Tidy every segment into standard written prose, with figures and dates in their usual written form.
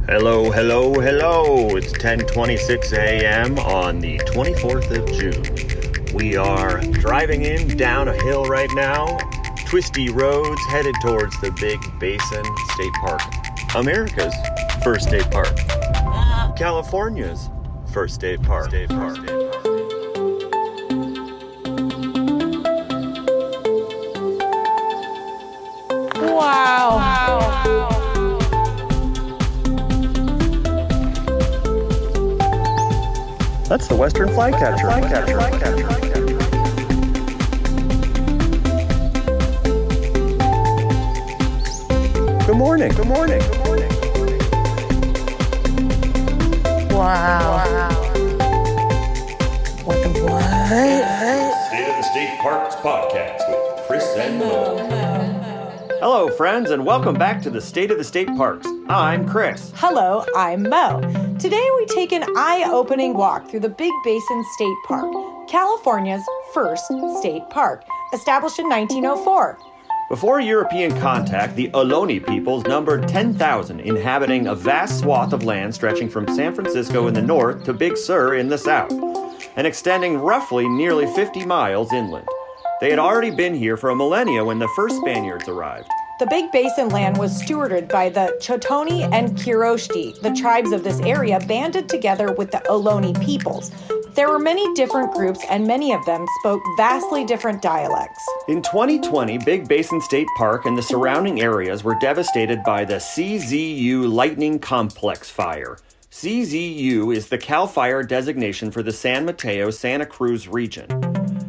Hello, hello, hello. It's 10:26 a.m. on the 24th of June. We are driving in down a hill right now, twisty roads headed towards the Big Basin State Park. America's first state park. California's first state park. Wow. That's the Western Flycatcher. Good morning. Wow. What the what? State of the State Parks podcast with Chris and Moe. Hello, friends, and welcome back to the State of the State Parks. I'm Chris. Hello, I'm Mo. Today we take an eye-opening walk through the Big Basin State Park, California's first state park, established in 1904. Before European contact, the Ohlone peoples numbered 10,000, inhabiting a vast swath of land stretching from San Francisco in the north to Big Sur in the south, and extending roughly nearly 50 miles inland. They had already been here for a millennia when the first Spaniards arrived. The Big Basin land was stewarded by the Chotoni and Kiroshti. The tribes of this area banded together with the Ohlone peoples. There were many different groups, and many of them spoke vastly different dialects. In 2020, Big Basin State Park and the surrounding areas were devastated by the CZU Lightning Complex fire. CZU is the CAL FIRE designation for the San Mateo, Santa Cruz region.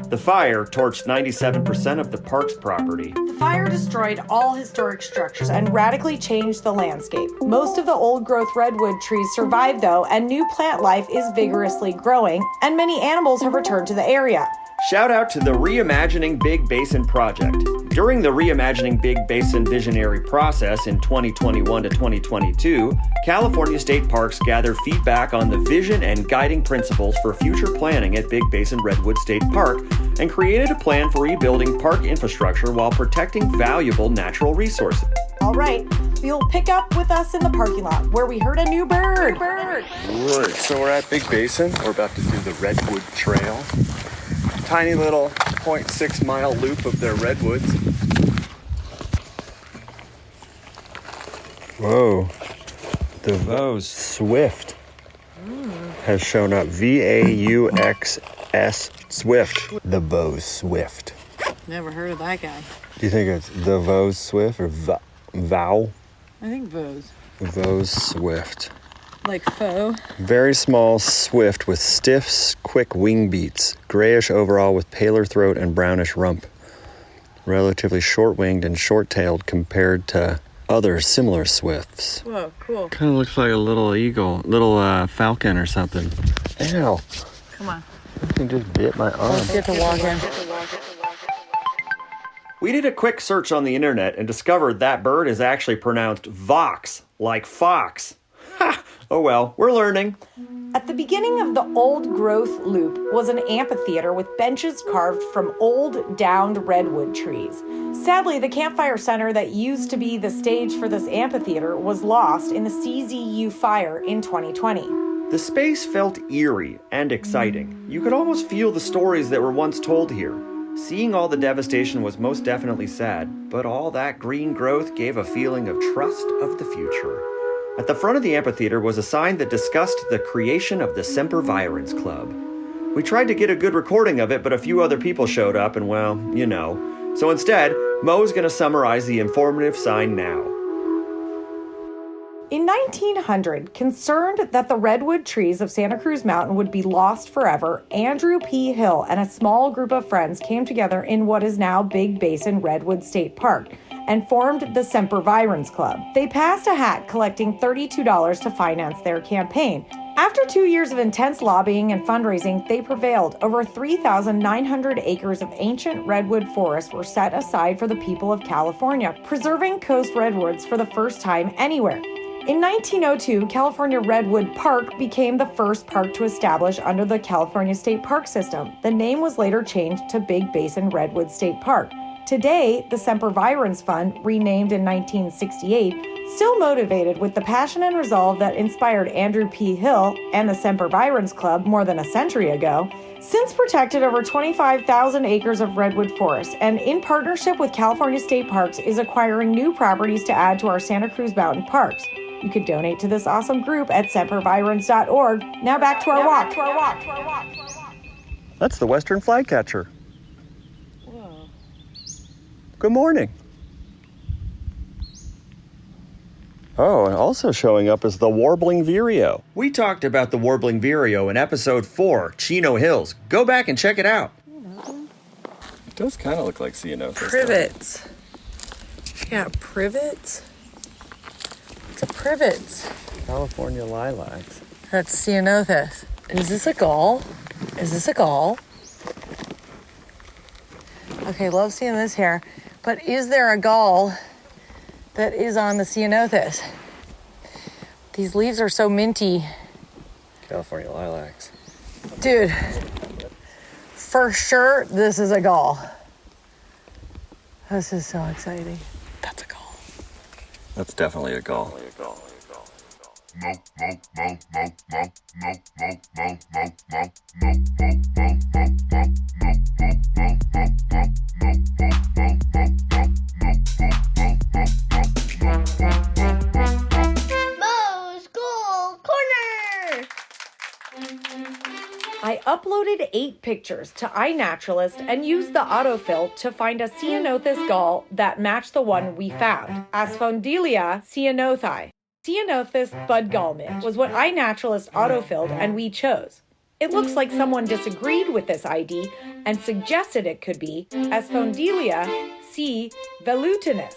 The fire torched 97% of the park's property. The fire destroyed all historic structures and radically changed the landscape. Most of the old-growth redwood trees survived, though, and new plant life is vigorously growing, and many animals have returned to the area. Shout out to the Reimagining Big Basin project. During the Reimagining Big Basin visionary process in 2021 to 2022, California State Parks gathered feedback on the vision and guiding principles for future planning at Big Basin Redwood State Park and created a plan for rebuilding park infrastructure while protecting valuable natural resources. All right, you'll pick up with us in the parking lot where we heard a new bird. Good. So we're at Big Basin. We're about to do the Redwood Trail. Tiny little 0.6 mile loop of their redwoods. Whoa. The Vaux Swift has shown up. VAUXS Swift. The Vaux Swift. Never heard of that guy. Do you think it's the Vaux Swift or Vow? I think Vaux. Vaux Swift. Like faux. Very small swift with stiff, quick wing beats. Grayish overall with paler throat and brownish rump. Relatively short-winged and short-tailed compared to other similar swifts. Whoa, cool. Kind of looks like a little eagle, little falcon or something. Ow. Come on. You just bit my arm. Let's get to walk in. We did a quick search on the internet and discovered that bird is actually pronounced vox, like fox. Ha! Oh well, we're learning. At the beginning of the old growth loop was an amphitheater with benches carved from old downed redwood trees. Sadly, the campfire center that used to be the stage for this amphitheater was lost in the CZU fire in 2020. The space felt eerie and exciting. You could almost feel the stories that were once told here. Seeing all the devastation was most definitely sad, but all that green growth gave a feeling of trust of the future. At the front of the amphitheater was a sign that discussed the creation of the Sempervirens Club. We tried to get a good recording of it, but a few other people showed up and, well, you know. So instead, Mo's going to summarize the informative sign now. In 1900, concerned that the redwood trees of Santa Cruz Mountain would be lost forever, Andrew P. Hill and a small group of friends came together in what is now Big Basin Redwood State Park and formed the Sempervirens Club. They passed a hat collecting $32 to finance their campaign. After 2 years of intense lobbying and fundraising, they prevailed. Over 3,900 acres of ancient redwood forest were set aside for the people of California, preserving coast redwoods for the first time anywhere. In 1902, California Redwood Park became the first park to establish under the California State Park system. The name was later changed to Big Basin Redwood State Park. Today, the Sempervirens Fund, renamed in 1968, Still motivated with the passion and resolve that inspired Andrew P. Hill and the Sempervirens Club more than a century ago, since protected over 25,000 acres of redwood forest and in partnership with California State Parks is acquiring new properties to add to our Santa Cruz Mountain parks. You could donate to this awesome group at sempervirens.org. Now back to our walk. That's the western flycatcher. Whoa. Good morning. Oh, and also showing up is the warbling vireo. We talked about the warbling vireo in episode 4, Chino Hills. Go back and check it out. It does kind of look like ceanothus. Privets. Yeah, privets. It's a privets. California lilacs. That's ceanothus. Is this a gall? Is this a gall? Okay, love seeing this here. But is there a gall that is on the ceanothus? These leaves are so minty. California lilacs. Dude, for sure this is a gall. This is so exciting. That's a gall. That's definitely a gall. I uploaded 8 pictures to iNaturalist and used the autofill to find a ceanothus gall that matched the one we found, Asphodela ceanothi. Ceanothus bud gall mint was what iNaturalist autofilled and we chose. It looks like someone disagreed with this ID and suggested it could be Asphodela c. velutinus.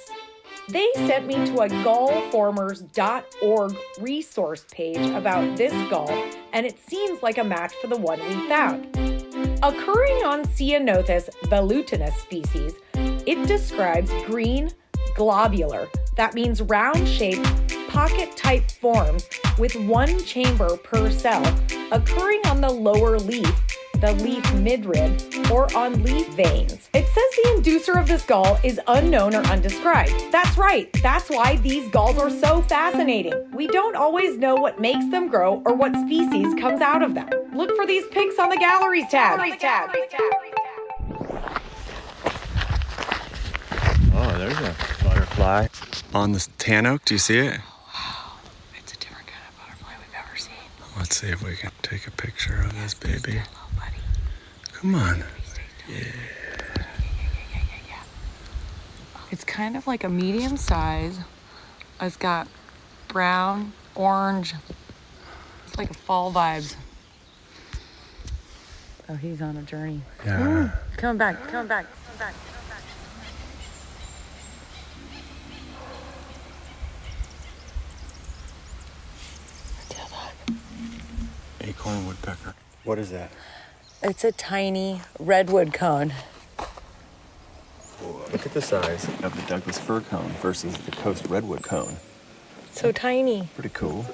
They sent me to a gallformers.org resource page about this gall, and it seems like a match for the one we found. Occurring on Ceanothus velutinus species, it describes green, globular, that means round-shaped, pocket-type forms with one chamber per cell, occurring on the lower leaf, the leaf midrib, or on leaf veins. It says the inducer of this gall is unknown or undescribed. That's right. That's why these galls are so fascinating. We don't always know what makes them grow or what species comes out of them. Look for these pics on the Galleries tab. Oh, there's a butterfly on the tan oak. Do you see it? Wow, it's a different kind of butterfly we've ever seen. Let's see if we can take a picture of this baby. Come on. Yeah. It's kind of like a medium size. It's got brown, orange. It's like a fall vibes. Oh, he's on a journey. Yeah. Come back. Acorn woodpecker. What is that? It's a tiny redwood cone. Look at the size of the Douglas fir cone versus the coast redwood cone. So tiny. Pretty cool.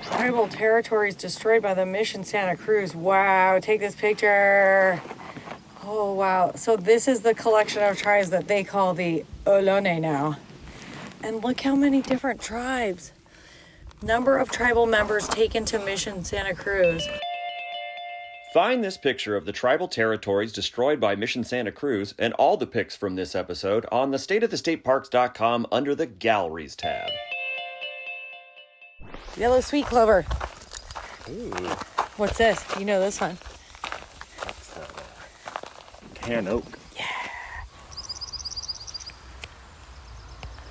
Tribal territories destroyed by the Mission Santa Cruz. Wow, take this picture. Oh, wow. So this is the collection of tribes that they call the Ohlone now. And look how many different tribes. Number of tribal members taken to Mission Santa Cruz. Find this picture of the tribal territories destroyed by Mission Santa Cruz and all the pics from this episode on the stateofthestateparks.com under the Galleries tab. Yellow sweet clover. Ooh, What's this? You know this one. that's tan oak.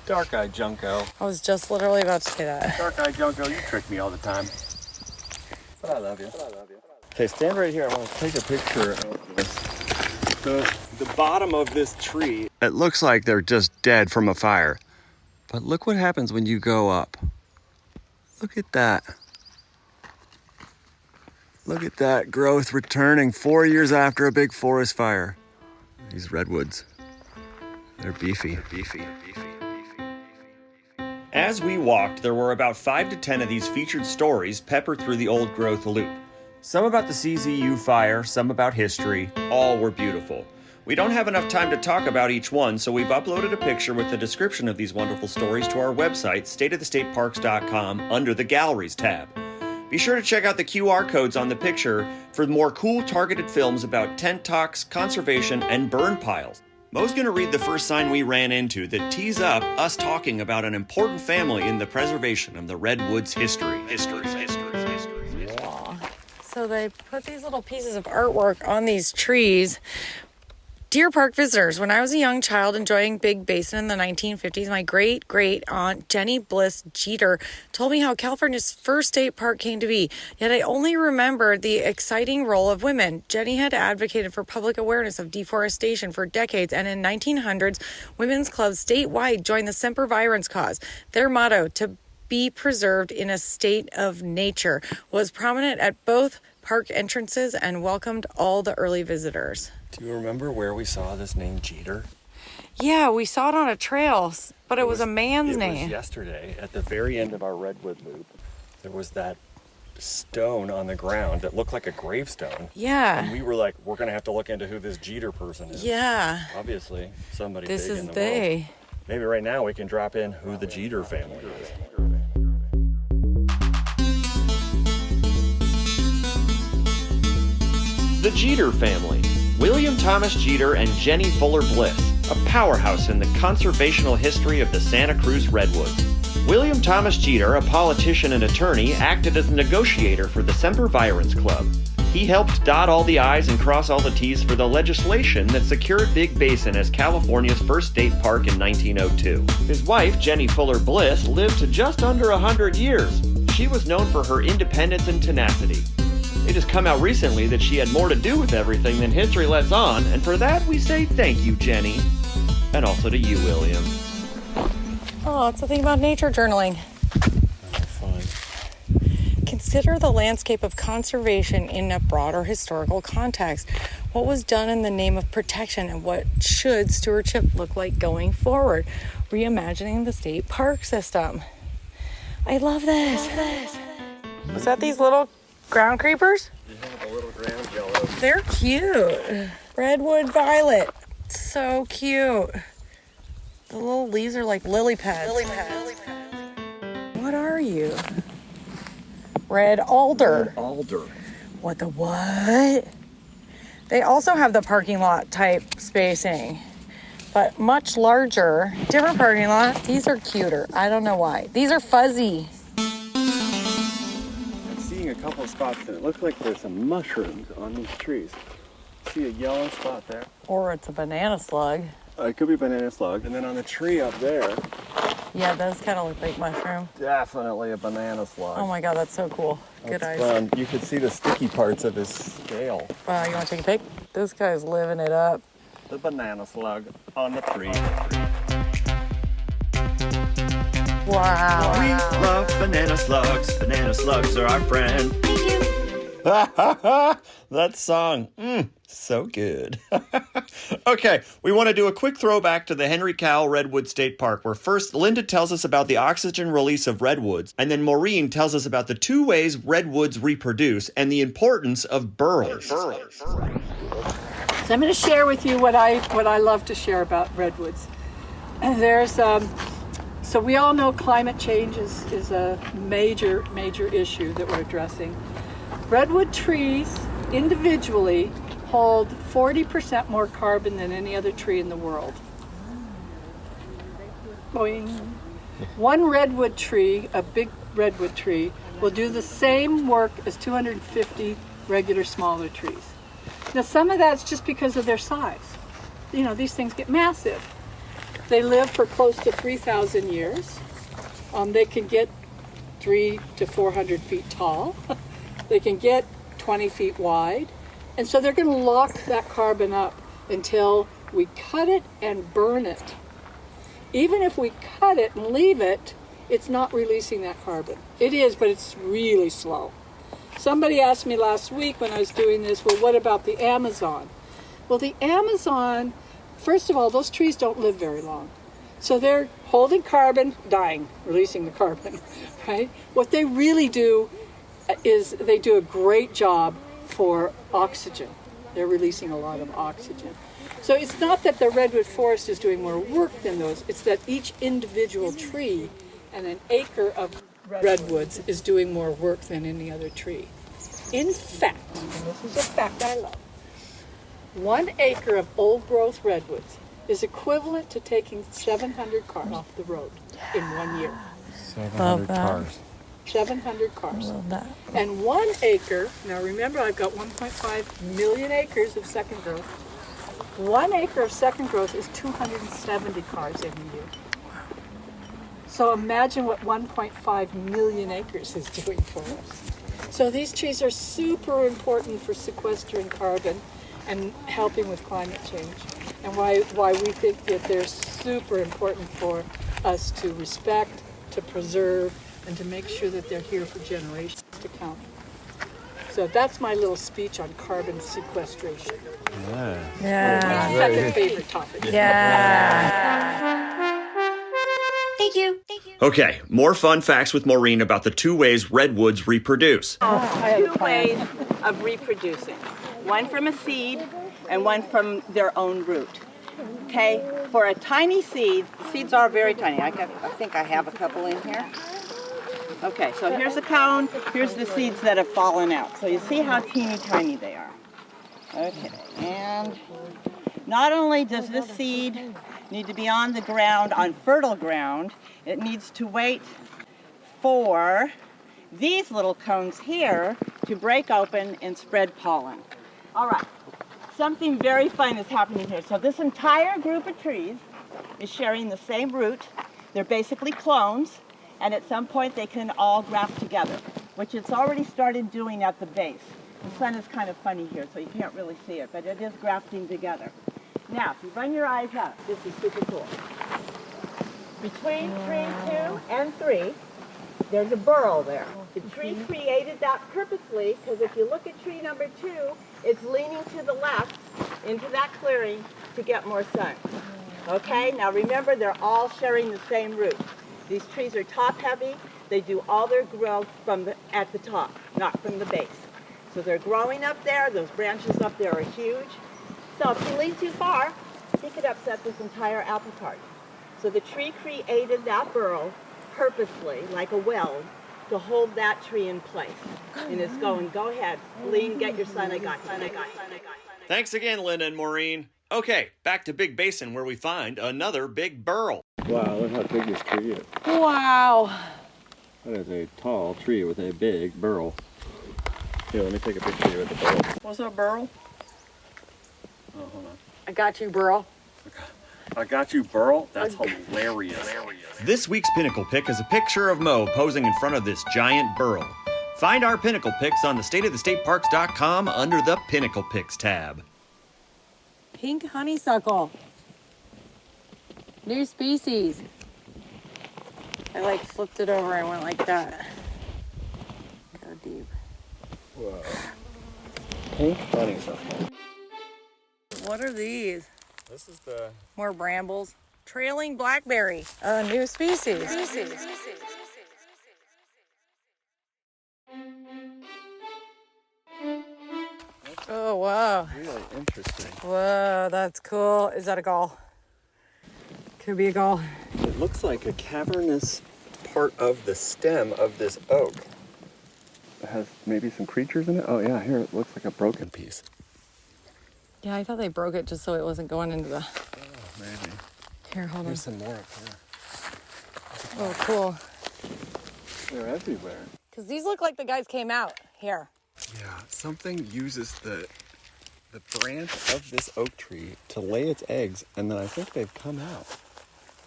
Dark-eyed junco. I was just literally about to say that. Dark-eyed junco, you trick me all the time. But I love you. Okay, stand right here. I want to take a picture of this. The bottom of this tree. It looks like they're just dead from a fire. But look what happens when you go up. Look at that. Look at that growth returning 4 years after a big forest fire. These redwoods. They're beefy. As we walked, there were about 5 to 10 of these featured stories peppered through the old growth loop. Some about the CZU fire, some about history, all were beautiful. We don't have enough time to talk about each one, so we've uploaded a picture with the description of these wonderful stories to our website, stateofthestateparks.com, under the Galleries tab. Be sure to check out the QR codes on the picture for more cool targeted films about tent talks, conservation, and burn piles. Mo's going to read the first sign we ran into that tees up us talking about an important family in the preservation of the Redwoods' history. So they put these little pieces of artwork on these trees. Dear Park visitors, when I was a young child enjoying Big Basin in the 1950s, my great-great-aunt Jenny Bliss Jeter told me how California's first state park came to be. Yet I only remembered the exciting role of women. Jenny had advocated for public awareness of deforestation for decades, and in 1900s, women's clubs statewide joined the Semper Virens cause. Their motto, to be preserved in a state of nature, was prominent at both park entrances and welcomed all the early visitors. Do you remember where we saw this name Jeter? Yeah, we saw it on a trail, but it was a man's name. It was yesterday at the very end of our Redwood Loop. There was that stone on the ground that looked like a gravestone. Yeah. And we were like, we're going to have to look into who this Jeter person is. Yeah. Obviously, somebody This big is in the they. world. Maybe right now we can drop in who the Jeter family is. The Jeter family. William Thomas Jeter and Jenny Fuller Bliss, a powerhouse in the conservational history of the Santa Cruz Redwoods. William Thomas Jeter, a politician and attorney, acted as a negotiator for the Semper Virens Club. He helped dot all the I's and cross all the T's for the legislation that secured Big Basin as California's first state park in 1902. His wife, Jenny Fuller Bliss, lived to just under 100 years. She was known for her independence and tenacity. It has come out recently that she had more to do with everything than history lets on, and for that we say thank you, Jenny. And also to you, William. Oh, it's a thing about nature journaling. Fun. Consider the landscape of conservation in a broader historical context. What was done in the name of protection, and what should stewardship look like going forward? Reimagining the state park system. I love this. Was that these little ground creepers? Yeah, the little ground jello. They're cute. Redwood violet. So cute. The little leaves are like lily pads. What are you? Red alder. Alder. What the what? They also have the parking lot type spacing, but much larger. Different parking lot. These are cuter. I don't know why. These are fuzzy. A couple of spots that it looks like there's some mushrooms on these trees. See a yellow spot there? Or it's a banana slug. It could be a banana slug. And then on the tree up there, Yeah, those kind of look like mushroom. definitely a banana slug. Oh my god, that's so cool. Good eyes. Fun. You could see the sticky parts of his scale. Wow, you want to take a pic? This guy's living it up. The banana slug on the tree. Wow. We love banana slugs. Banana slugs are our friend. That song. So good. Okay, we want to do a quick throwback to the Henry Cowell Redwood State Park, where first Linda tells us about the oxygen release of redwoods, and then Maureen tells us about the two ways redwoods reproduce and the importance of burls. So I'm going to share with you what I love to share about redwoods. There's so we all know climate change is a major issue that we're addressing. Redwood trees individually hold 40% more carbon than any other tree in the world. Boing. One redwood tree, a big redwood tree, will do the same work as 250 regular smaller trees. Now some of that's just because of their size. You know, these things get massive. They live for close to 3,000 years. They can get 300 to 400 feet tall. They can get 20 feet wide. And so they're going to lock that carbon up until we cut it and burn it. Even if we cut it and leave it, it's not releasing that carbon. It is, but it's really slow. Somebody asked me last week when I was doing this, well, what about the Amazon? Well, the Amazon, first of all, those trees don't live very long. So they're holding carbon, dying, releasing the carbon, right? What they really do is they do a great job for oxygen. They're releasing a lot of oxygen. So it's not that the redwood forest is doing more work than those, it's that each individual tree and an acre of redwoods is doing more work than any other tree. In fact, and this is a fact I love, 1 acre of old growth redwoods is equivalent to taking 700 cars off the road in 1 year. 700 cars. 700 cars. Love that. And 1 acre, now remember I've got 1.5 million acres of second growth. 1 acre of second growth is 270 cars every year. So imagine what 1.5 million acres is doing for us. So these trees are super important for sequestering carbon and helping with climate change. And why we think that they're super important for us to respect, to preserve, and to make sure that they're here for generations to come. So that's my little speech on carbon sequestration. Yeah. My second favorite topic. Thank you. Okay, more fun facts with Maureen about the 2 ways redwoods reproduce. 2 ways of reproducing. One from a seed and one from their own root. Okay, for a tiny seed, the seeds are very tiny. I think I have a couple in here. Okay, so here's a cone, here's the seeds that have fallen out. So you see how teeny tiny they are. Okay, and not only does this seed need to be on the ground, on fertile ground, it needs to wait for these little cones here to break open and spread pollen. All right, something very fun is happening here. So this entire group of trees is sharing the same root. They're basically clones, and at some point they can all graft together, which it's already started doing at the base. The sun is kind of funny here, so you can't really see it, but it is grafting together. Now, if you run your eyes up, this is super cool. Between tree 2 and 3, there's a burrow there. The tree created that purposely, because if you look at tree number 2, it's leaning to the left into that clearing to get more sun. Okay, now remember, they're all sharing the same root. These trees are top heavy. They do all their growth at the top, not from the base. So they're growing up there. Those branches up there are huge. So if you lean too far, you could upset this entire apple cart. So the tree created that burrow purposely, like a weld, to hold that tree in place. And it's going, go ahead, lean, get your sun, I got you. Thanks again, Linda and Maureen. Okay, back to Big Basin where we find another big burl. Wow, look how big this tree is. Wow. That is a tall tree with a big burl. Here, let me take a picture of you with the burl. What's a burl? Oh, hold on. I got you, Burl. I got you, burl? That's hilarious. This week's Pinnacle Pick is a picture of Moe posing in front of this giant burl. Find our Pinnacle Picks on the stateofthestateparks.com under the Pinnacle Picks tab. Pink honeysuckle. New species. I flipped it over and went like that. Go deep. Whoa. Pink honeysuckle. What are these? This is the... More brambles. Trailing blackberry. A new species. Oh, wow. Really interesting. Whoa, that's cool. Is that a gall? Could be a gall. It looks like a cavernous part of the stem of this oak. It has maybe some creatures in it. Oh yeah, here it looks like a broken piece. Yeah, I thought they broke it just so it wasn't going into the... Oh, maybe. Here, hold on. There's some more up here. Oh, cool. They're everywhere. Because these look like the guys came out. Here. Yeah, something uses the branch of this oak tree to lay its eggs, and then I think they've come out.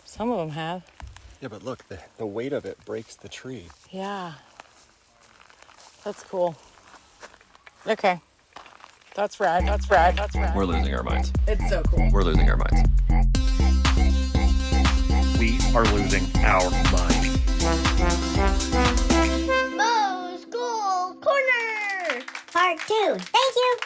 Some of them have. Yeah, but look, the weight of it breaks the tree. Yeah. That's cool. Okay. That's rad. We're losing our minds. It's so cool. We're losing our minds. We are losing our minds. Moe's School Corner! Part 2. Thank you.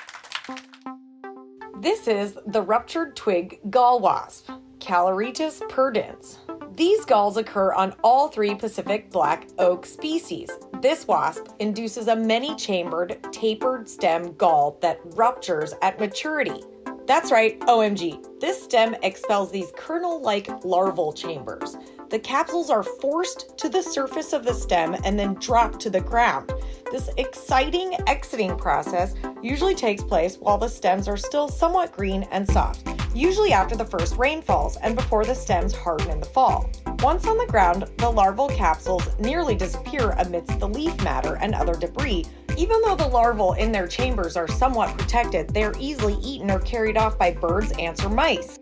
This is the ruptured twig gall wasp, Caloritis perdens. These galls occur on all 3 Pacific black oak species. This wasp induces a many-chambered, tapered stem gall that ruptures at maturity. That's right, OMG. This stem expels these kernel-like larval chambers. The capsules are forced to the surface of the stem and then dropped to the ground. This exciting exiting process usually takes place while the stems are still somewhat green and soft, usually after the first rainfalls and before the stems harden in the fall. Once on the ground, the larval capsules nearly disappear amidst the leaf matter and other debris. Even though the larvae in their chambers are somewhat protected, they are easily eaten or carried off by birds, ants, or mice.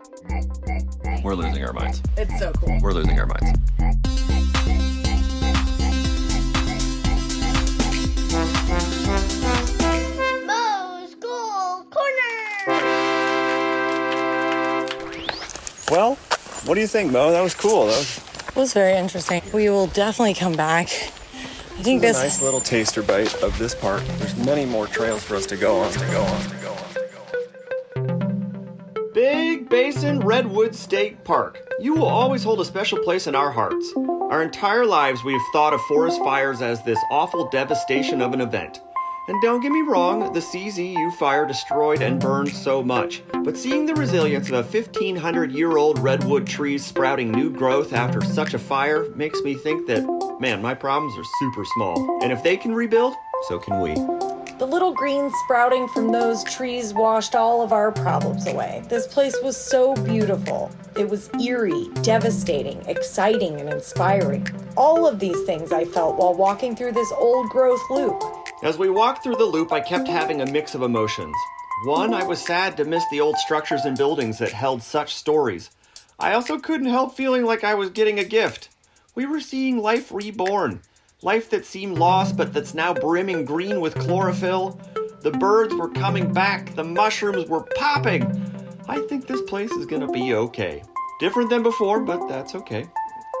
We're losing our minds. It's so cool. We're losing our minds. Moe's School Corner! Well, what do you think, Mo? That was cool. It was very interesting. We will definitely come back. I think This is a nice little taster bite of this park. There's many more trails for us to go on. Big Basin Redwood State Park. You will always hold a special place in our hearts. Our entire lives we have thought of forest fires as this awful devastation of an event. And don't get me wrong, the CZU fire destroyed and burned so much. But seeing the resilience of a 1,500-year-old redwood trees sprouting new growth after such a fire makes me think that, man, my problems are super small. And if they can rebuild, so can we. The little green sprouting from those trees washed all of our problems away. This place was so beautiful. It was eerie, devastating, exciting, and inspiring. All of these things I felt while walking through this old growth loop. As we walked through the loop, I kept having a mix of emotions. One, I was sad to miss the old structures and buildings that held such stories. I also couldn't help feeling like I was getting a gift. We were seeing life reborn. Life that seemed lost, but that's now brimming green with chlorophyll. The birds were coming back. The mushrooms were popping. I think this place is gonna be okay. Different than before, but that's okay.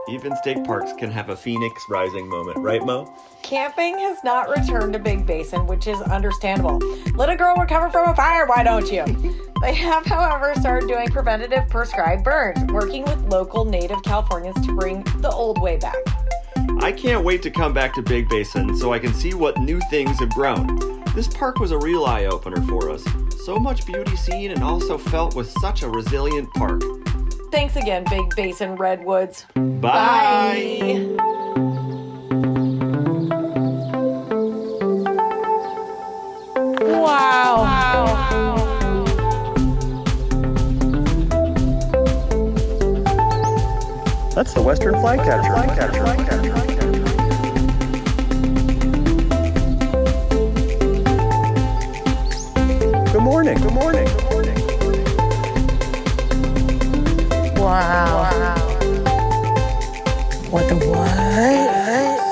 Even state parks can have a phoenix rising moment, right, Mo? Camping has not returned to Big Basin, which is understandable. Let a girl recover from a fire, why don't you? They have, however, started doing preventative prescribed burns, working with local native Californians to bring the old way back. I can't wait to come back to Big Basin so I can see what new things have grown. This park was a real eye-opener for us. So much beauty seen and also felt with such a resilient park. Thanks again, Big Basin Redwoods. Bye! Wow. That's the Western flycatcher. Good morning. Wow. What the what?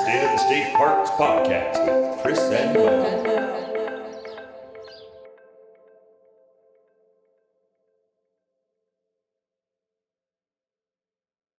State of the State Parks podcast with Chris and Moe.